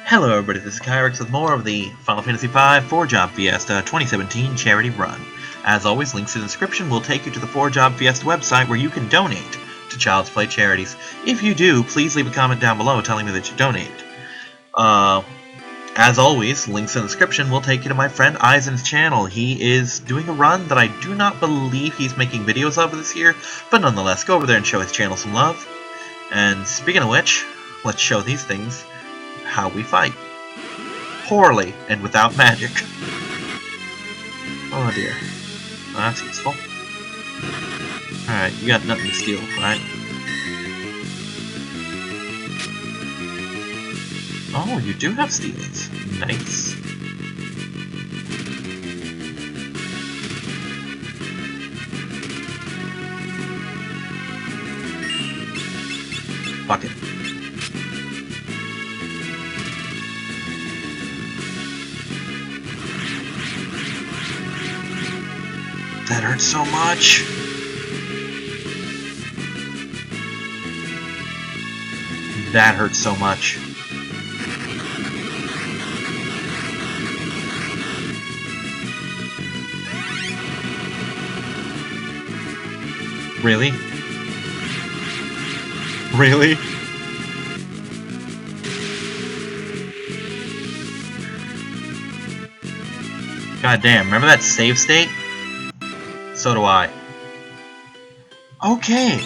Hello everybody, this is Kyrix with more of the Final Fantasy V 4-Job Fiesta 2017 Charity Run. As always, links in the description will take you to the 4-Job Fiesta website where you can donate to Child's Play charities. If you do, please leave a comment down below telling me that you donated. As always, links in the description will take you to my friend Eisen's channel. He is doing a run that I do not believe he's making videos of this year, but nonetheless, go over there and show his channel some love. And speaking of which, let's show these things how we fight. Poorly and without magic. Oh dear. Well, that's useful. Alright, you got nothing to steal, right? Oh, you do have steals. Nice. Fuck it. That hurts so much. That hurts so much. Really? Really? God damn, remember that save state? So do I. Okay.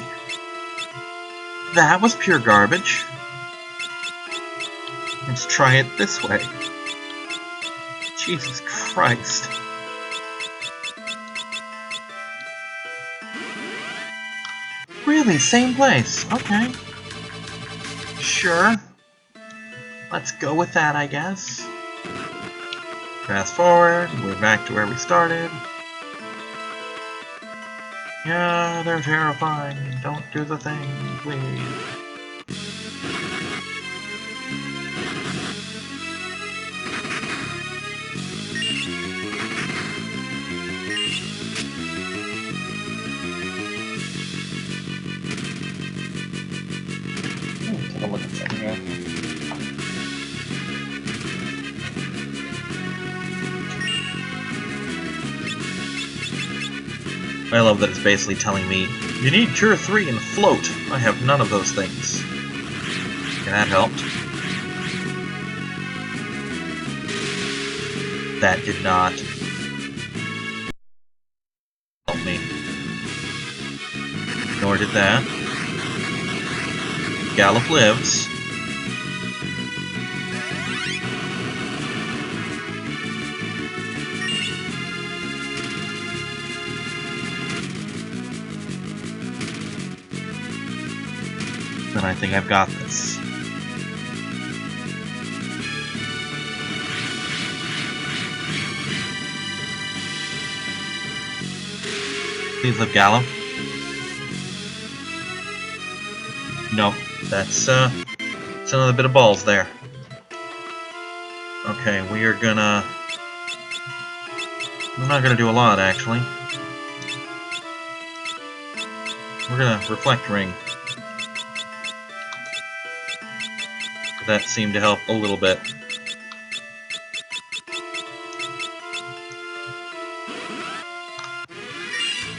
That was pure garbage. Let's try it this way. Jesus Christ. Really? Same place? Okay. Sure. Let's go with that, I guess. Fast forward, we're back to where we started. Yeah, they're terrifying. Don't do the thing, please. Take a look at that here. I love that it's basically telling me, you need Cure 3 and Float. I have none of those things. Okay, that helped. That did not help me. Nor did that. Gallop lives. Then I think I've got this. Please live Gallop. Nope, that's another bit of balls there. Okay, we are gonna... I'm not gonna do a lot, actually. We're gonna Reflect Ring. That seemed to help a little bit.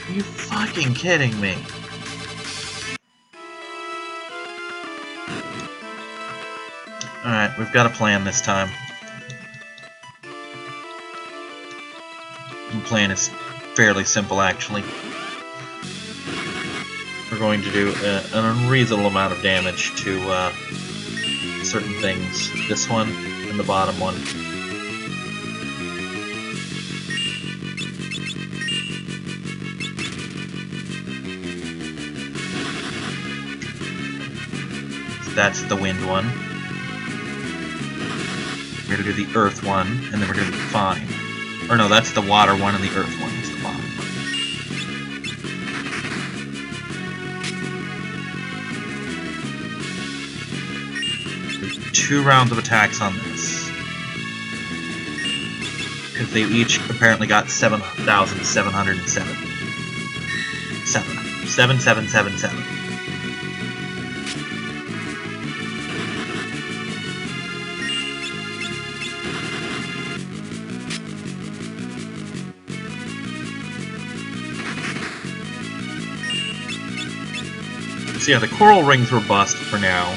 Are you fucking kidding me? Alright, we've got a plan this time. The plan is fairly simple, actually. We're going to do an unreasonable amount of damage to certain things. This one and the bottom one. So that's the wind one. We're going to do the earth one, and then we're going to be fine. Or no, that's the water one, and the earth one is the bottom one. 2 rounds of attacks on this. Because they each apparently got 7,707. 7,777. So yeah, the coral rings were bust for now,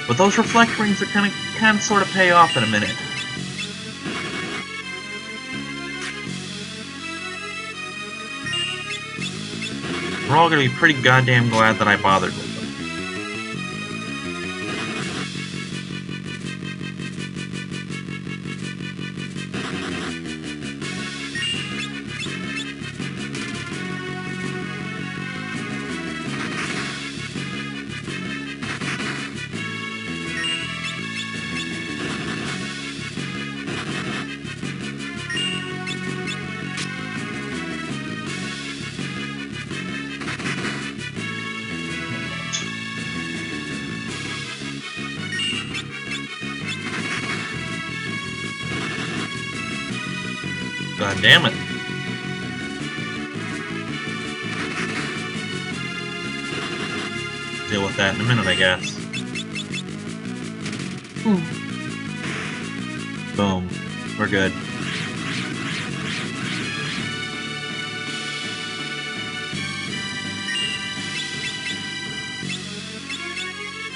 but those reflect rings are kind of sort of pay off in a minute. We're all gonna be pretty goddamn glad that I bothered with them. God damn it. Deal with that in a minute, I guess. Boom. We're good.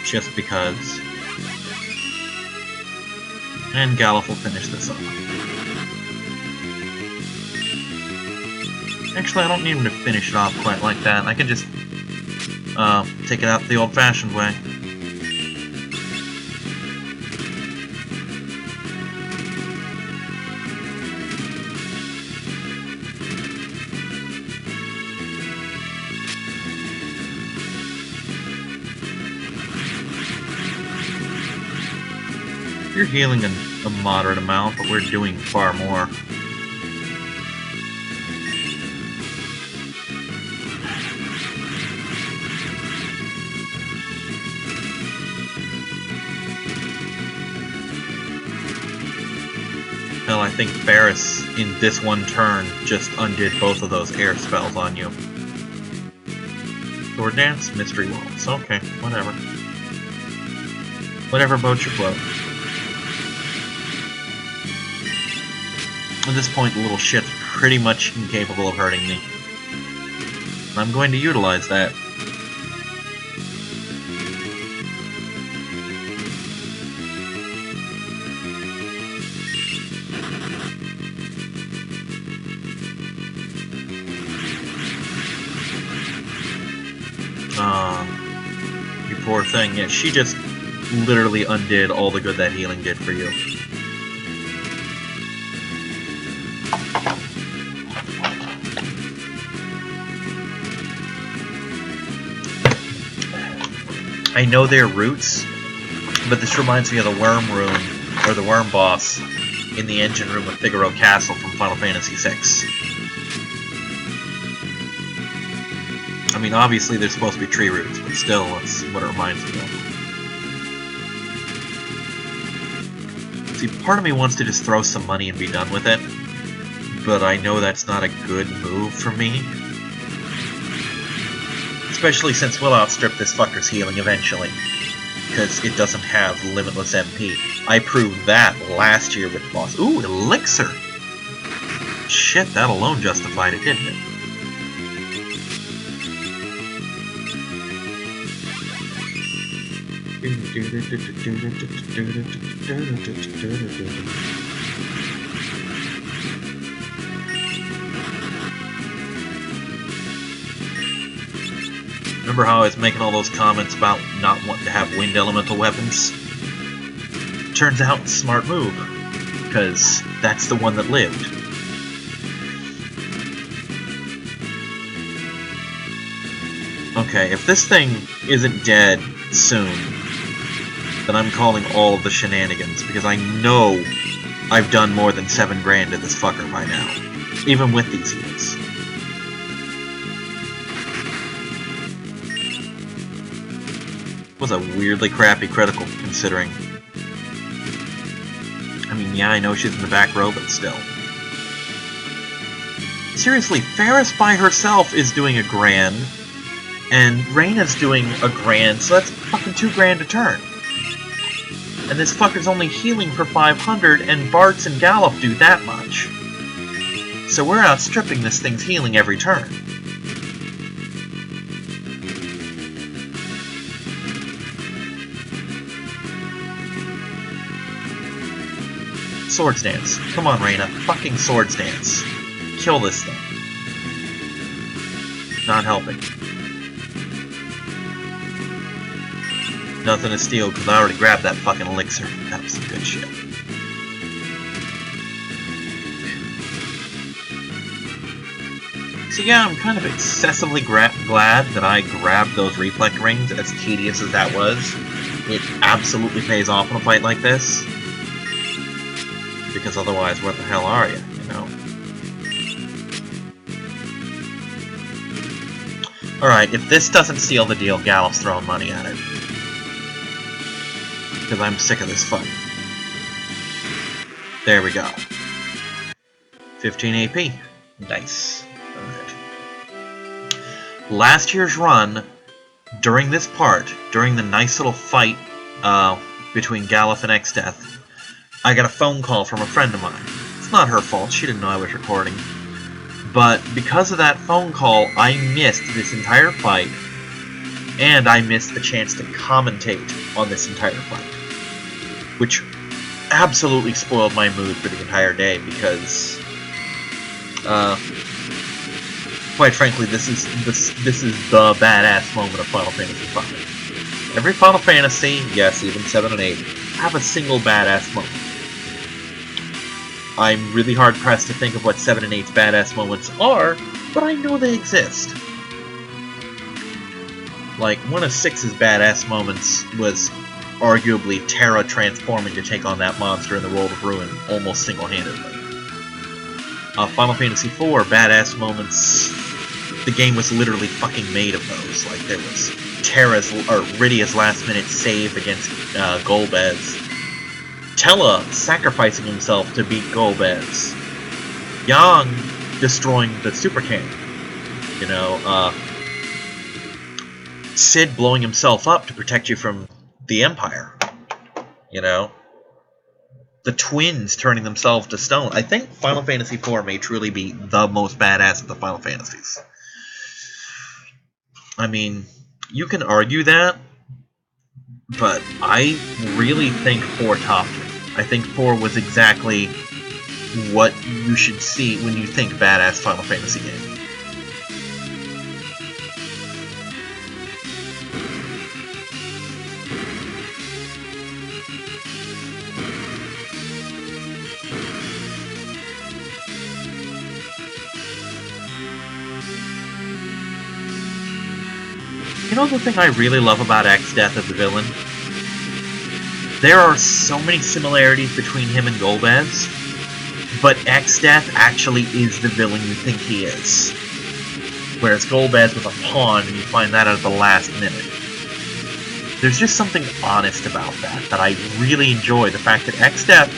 Just because. And Galuf will finish this up. Actually, I don't need him to finish it off quite like that. I can just take it out the old-fashioned way. You're healing a moderate amount, but we're doing far more. Hell, I think Ferris, in this one turn, just undid both of those air spells on you. Sword Dance, Mystery Waltz. Okay, whatever. Whatever boats your float. At this point, the little shit's pretty much incapable of hurting me. I'm going to utilize that. You poor thing. Yeah, she just literally undid all the good that healing did for you. I know they're roots, but this reminds me of the worm room, or the worm boss, in the engine room of Figaro Castle from Final Fantasy VI. I mean, obviously they're supposed to be tree roots, but still, that's what it reminds me of. See, part of me wants to just throw some money and be done with it, but I know that's not a good move for me. Especially since we'll outstrip this fucker's healing eventually, because it doesn't have limitless MP. I proved that last year with the boss. Ooh, Elixir! Shit, that alone justified it, didn't it? Remember how I was making all those comments about not wanting to have wind elemental weapons? Turns out, smart move, because that's the one that lived. Okay, if this thing isn't dead soon, then I'm calling all of the shenanigans, because I know I've done more than 7 grand to this fucker by now, even with these heals. Was a weirdly crappy critical, considering. I mean, yeah, I know she's in the back row, but still. Seriously, Ferris by herself is doing a grand, and Reyna's doing a grand, so that's fucking 2 grand a turn. And this fucker's only healing for 500, and Bartz and Galuf do that much. So we're outstripping this thing's healing every turn. Swords Dance. Come on, Reina. Fucking Swords Dance. Kill this thing. Not helping. Nothing to steal, because I already grabbed that fucking elixir. That was some good shit. So yeah, I'm kind of excessively glad that I grabbed those reflect rings, as tedious as that was. It absolutely pays off in a fight like this. Because otherwise, what the hell are you, you know? Alright, if this doesn't seal the deal, Gallup's throwing money at it. Because I'm sick of this fight. There we go. 15 AP. Nice. Alright. Last year's run, during this part, during the nice little fight between Gallup and X-Death, I got a phone call from a friend of mine. It's not her fault, she didn't know I was recording. But because of that phone call, I missed this entire fight, and I missed the chance to commentate on this entire fight. Which absolutely spoiled my mood for the entire day, because, quite frankly, this is the badass moment of Final Fantasy V. Every Final Fantasy, yes, even 7 and 8, have a single badass moment. I'm really hard-pressed to think of what 7 and 8's badass moments are, but I know they exist. Like, one of 6's badass moments was arguably Terra transforming to take on that monster in the World of Ruin almost single-handedly. Final Fantasy IV badass moments, the game was literally fucking made of those. Like, there was Terra's, or Rydia's last-minute save against Golbez. Tella sacrificing himself to beat Golbez. Yang destroying the Super Cannon. You know, Cid blowing himself up to protect you from the Empire. You know? The twins turning themselves to stone. I think Final Fantasy IV may truly be the most badass of the Final Fantasies. I mean, you can argue that, but I really think 4 topped it. I think 4 was exactly what you should see when you think badass Final Fantasy game. You know the thing I really love about X-Death as a villain? There are so many similarities between him and Golbez, but X-Death actually is the villain you think he is. Whereas Golbez was a pawn, and you find that out at the last minute. There's just something honest about that I really enjoy. The fact that X-Death,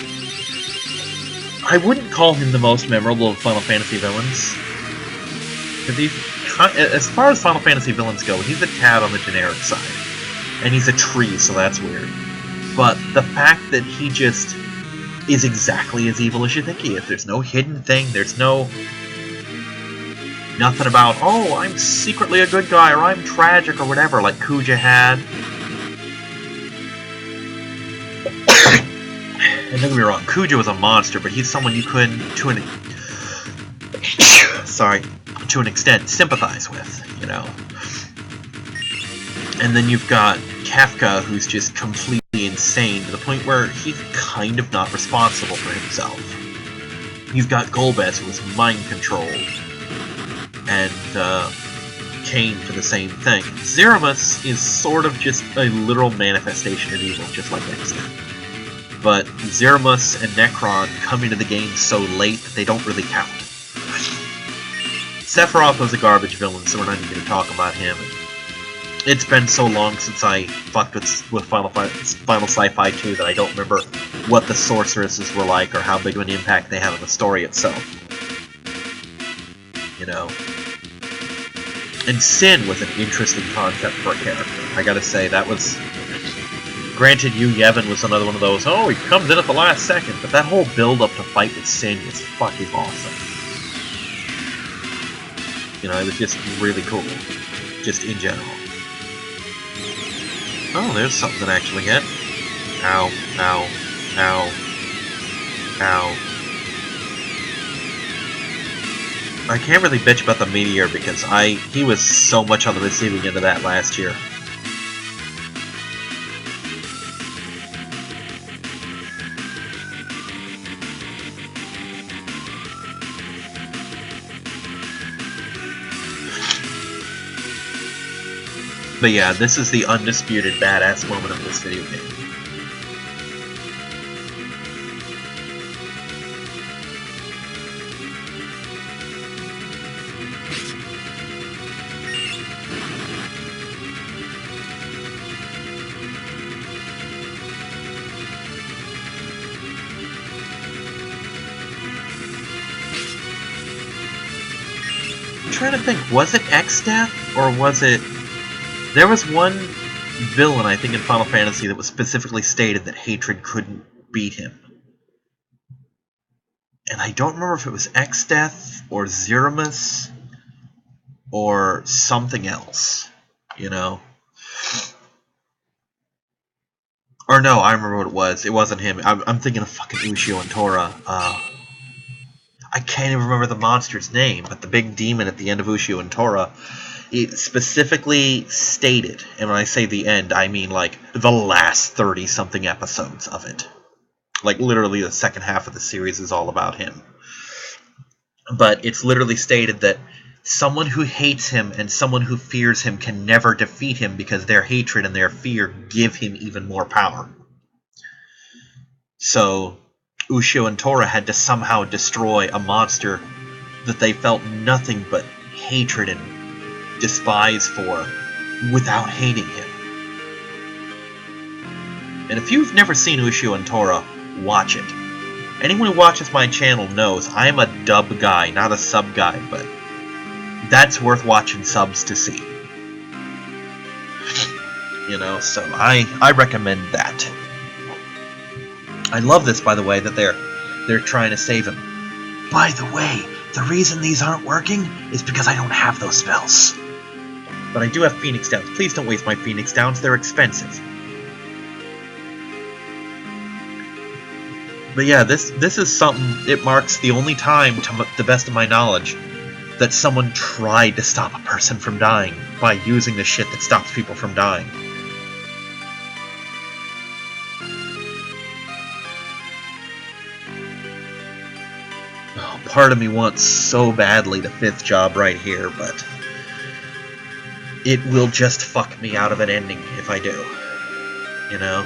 I wouldn't call him the most memorable of Final Fantasy villains. Because he's, as far as Final Fantasy villains go, he's a tad on the generic side. And he's a tree, so that's weird. But the fact that he just is exactly as evil as you think he is. There's no hidden thing, there's nothing about, oh, I'm secretly a good guy, or I'm tragic, or whatever, like Kuja had. And don't get me wrong, Kuja was a monster, but he's someone you couldn't, to an extent, sympathize with, you know. And then you've got Kefka, who's just completely insane to the point where he's kind of not responsible for himself. You've got Golbez, who is mind-controlled, and Kain for the same thing. Zeramus is sort of just a literal manifestation of evil, just like X-Death. But Zeramus and Necron come into the game so late that they don't really count. Sephiroth was a garbage villain, so we're not even going to talk about him. It's been so long since I fucked with Final Sci-Fi 2 that I don't remember what the sorceresses were like or how big of an impact they had on the story itself. You know? And Sin was an interesting concept for a character. I gotta say, that was... Granted, Yu Yevon was another one of those, oh, he comes in at the last second, but that whole build-up to fight with Sin was fucking awesome. You know, it was just really cool. Just in general. Oh, there's something that actually hit. Ow, ow, ow. Ow. I can't really bitch about the meteor because he was so much on the receiving end of that last year. But yeah, this is the undisputed badass moment of this video game. I'm trying to think, was it X-Death, or was it... There was one villain, I think, in Final Fantasy that was specifically stated that hatred couldn't beat him. And I don't remember if it was X-Death, or Zeramus, or something else, you know? Or no, I remember what it was. It wasn't him. I'm thinking of fucking Ushio and Tora. I can't even remember the monster's name, but the big demon at the end of Ushio and Tora, it specifically stated, and when I say the end, I mean like the last 30-something episodes of it. Like literally the second half of the series is all about him. But it's literally stated that someone who hates him and someone who fears him can never defeat him because their hatred and their fear give him even more power. So Ushio and Tora had to somehow destroy a monster that they felt nothing but hatred and despise for without hating him. And if you've never seen Ushio and Tora, watch it. Anyone who watches my channel knows I am a dub guy, not a sub guy, but that's worth watching subs to see. You know, so I recommend that. I love this, by the way, that they're trying to save him. By the way, the reason these aren't working is because I don't have those spells. But I do have Phoenix Downs. Please don't waste my Phoenix Downs, they're expensive. But yeah, this is something, it marks the only time, to the best of my knowledge, that someone tried to stop a person from dying by using the shit that stops people from dying. Oh, part of me wants so badly the 5th job right here, but it will just fuck me out of an ending if I do. You know?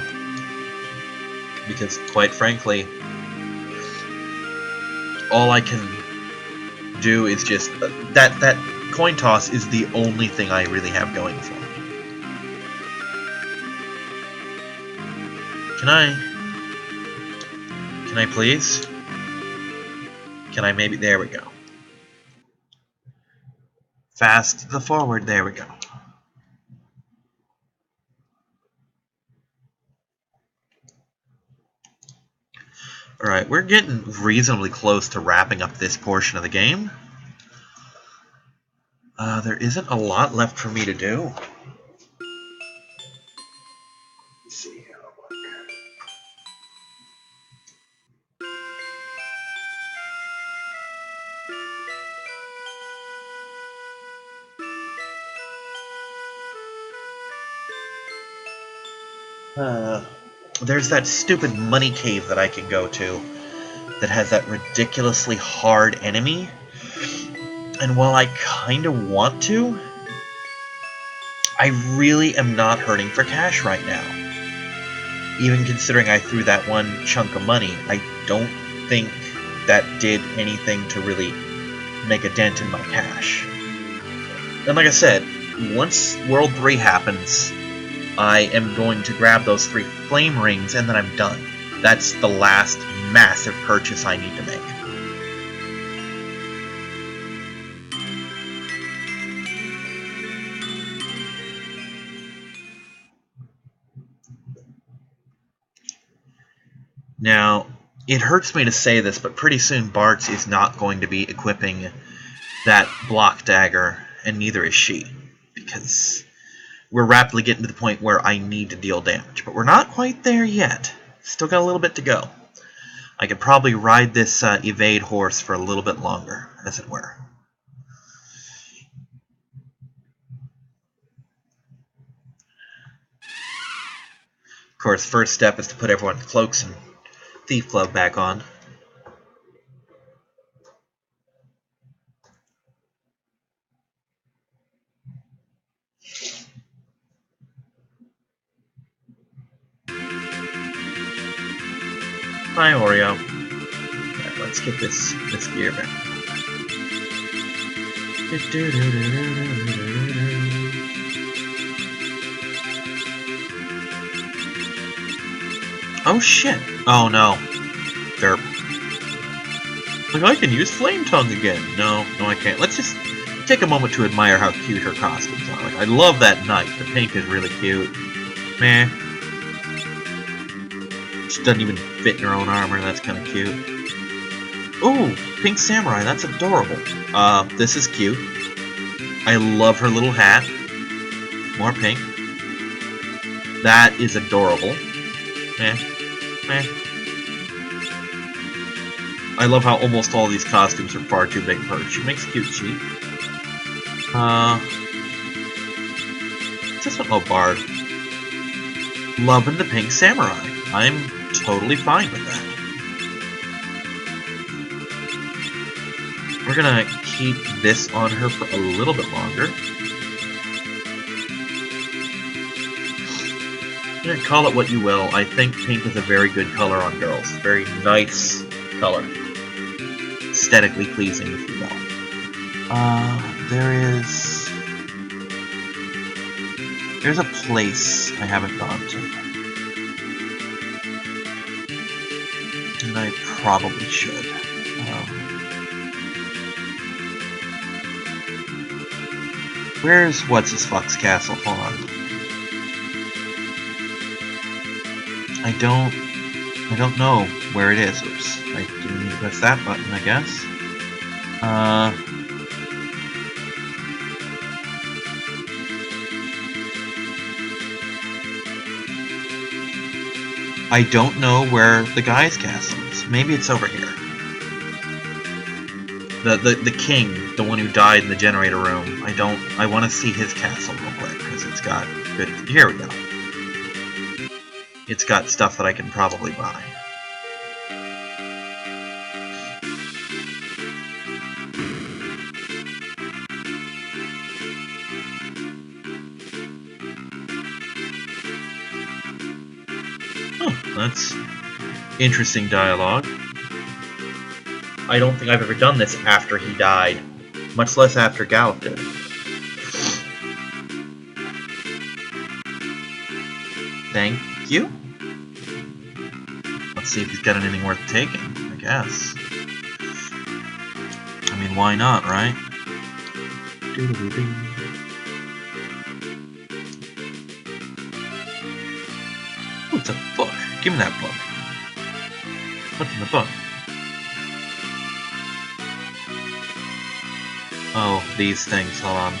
Because, quite frankly, all I can do is just... That coin toss is the only thing I really have going for me. Can I please? Can I maybe... There we go. Fast the forward. There we go. Alright, we're getting reasonably close to wrapping up this portion of the game. There isn't a lot left for me to do. Let's see here. There's that stupid money cave that I can go to that has that ridiculously hard enemy. And while I kind of want to, I really am not hurting for cash right now. Even considering I threw that one chunk of money, I don't think that did anything to really make a dent in my cash. And like I said, once World 3 happens, I am going to grab those 3 flame rings and then I'm done. That's the last massive purchase I need to make. Now, it hurts me to say this, but pretty soon Bartz is not going to be equipping that block dagger, and neither is she, because we're rapidly getting to the point where I need to deal damage. But we're not quite there yet. Still got a little bit to go. I could probably ride this evade horse for a little bit longer, as it were. Of course, first step is to put everyone's cloaks and thief glove back on. Hi, Oreo. Right, let's get this gear back. Oh shit! Oh no. Derp. Like, I can use Flame Tongue again. No, I can't. Let's just take a moment to admire how cute her costumes are. Like, I love that knight. The pink is really cute. Meh. She doesn't even fit in her own armor. That's kind of cute. Ooh, pink samurai. That's adorable. This is cute. I love her little hat. More pink. That is adorable. Meh. I love how almost all these costumes are far too big for her. She makes a cute sheep. This one? Oh, Bard. Loving the pink samurai. I'm totally fine with that. We're gonna keep this on her for a little bit longer. Call it what you will. I think pink is a very good color on girls. Very nice color. Aesthetically pleasing, if you will. There's a place I haven't gone to. And I probably should. Where's What's-His-Fuck's castle? Hold on. I don't know where it is. Oops. I didn't mean to press that button, I guess. I don't know where the guy's castle is. Maybe it's over here. The king, the one who died in the generator room. I want to see his castle real quick, because it's got good... Here we go. It's got stuff that I can probably buy. Oh, that's interesting dialogue. I don't think I've ever done this after he died, much less after Gallup did. Thank you. Let's see if he's got anything worth taking, I guess. I mean, why not, right? Ooh, it's a book. Give me that book. What's in the book? Oh, these things. Hold on.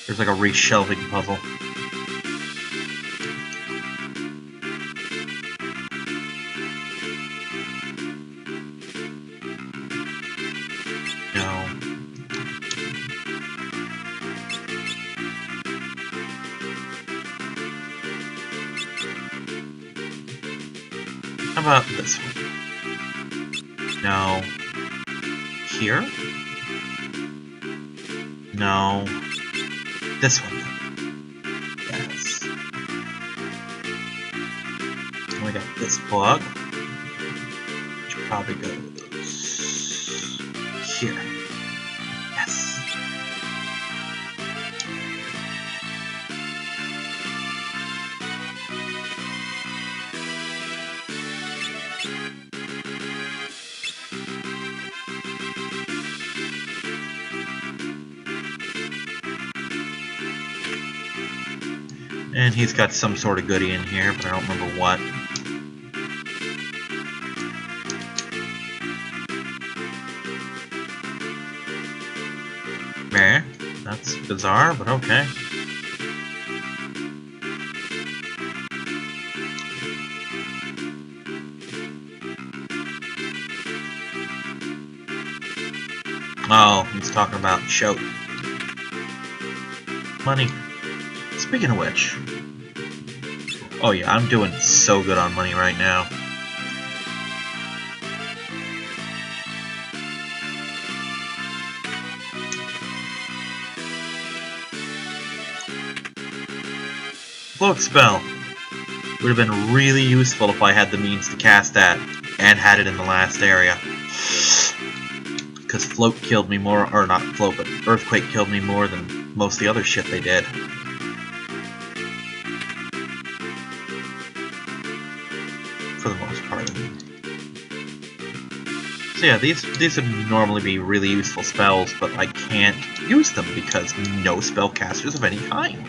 There's like a reshelving puzzle. No. How about this one? No. Here? No. This one. Yes. We got this book. Which probably goes here. Yes. And he's got some sort of goodie in here, but I don't remember what. Meh. That's bizarre, but okay. Oh, he's talking about shout. Money. Speaking of which. Oh yeah, I'm doing so good on money right now. Cloak spell. Would have been really useful if I had the means to cast that and had it in the last area. Because float killed me more, or not float, but earthquake killed me more than most of the other shit they did. For the most part. So yeah, these would normally be really useful spells, but I can't use them because no spellcasters of any kind.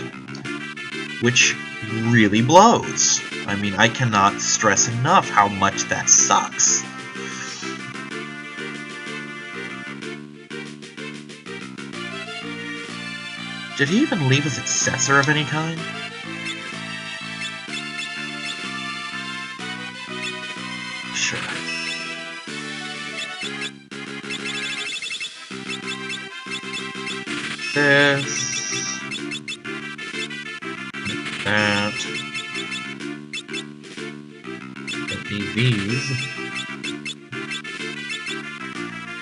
Which really blows. I mean, I cannot stress enough how much that sucks. Did he even leave a successor of any kind? Sure. This. That. Don't need these.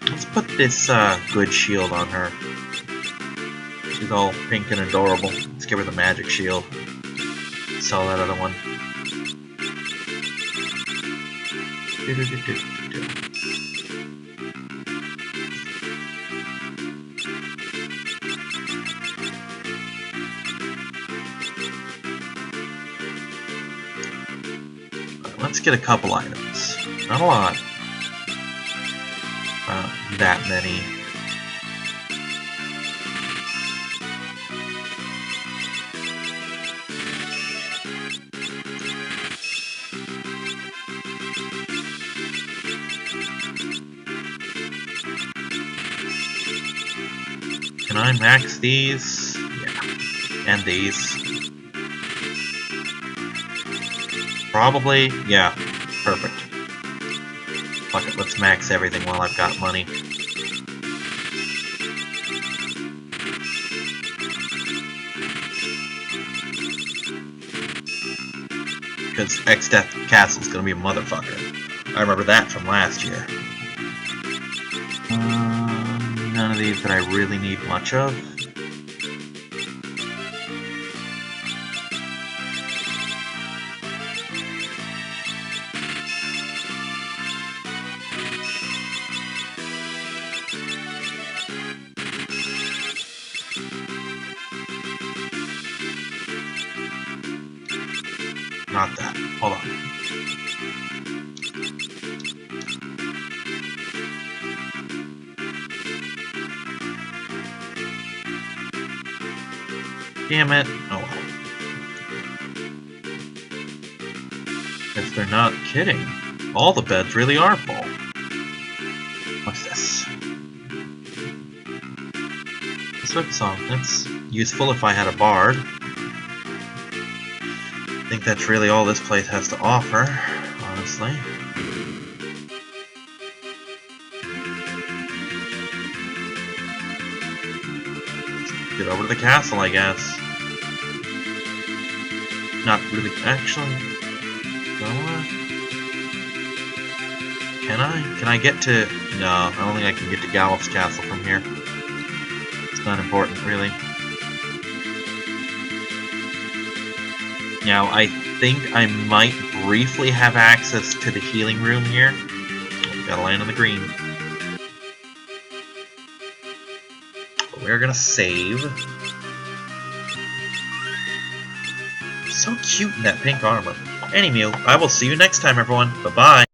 Let's put this good shield on her. She's all pink and adorable. Let's give her the magic shield. Sell that other one. Let's get a couple items. Not a lot. Not that many. Can I max these? Yeah. And these. Probably, yeah. Perfect. Fuck it, let's max everything while I've got money. Because X-Death Castle's gonna be a motherfucker. I remember that from last year. None of these that I really need much of. Not that. Hold on. Damn it. Oh well. If they're not kidding, all the beds really are full. What's this? Swift song. That's useful if I had a bard. I think that's really all this place has to offer, honestly. Get over to the castle, I guess. Not really, actually. Can I? Can I get to... No, I don't think I can get to Gallup's castle from here. It's not important, really. Now, I think I might briefly have access to the healing room here. Gotta land on the green. But we're gonna save. So cute in that pink armor. Anywho, I will see you next time, everyone. Bye-bye.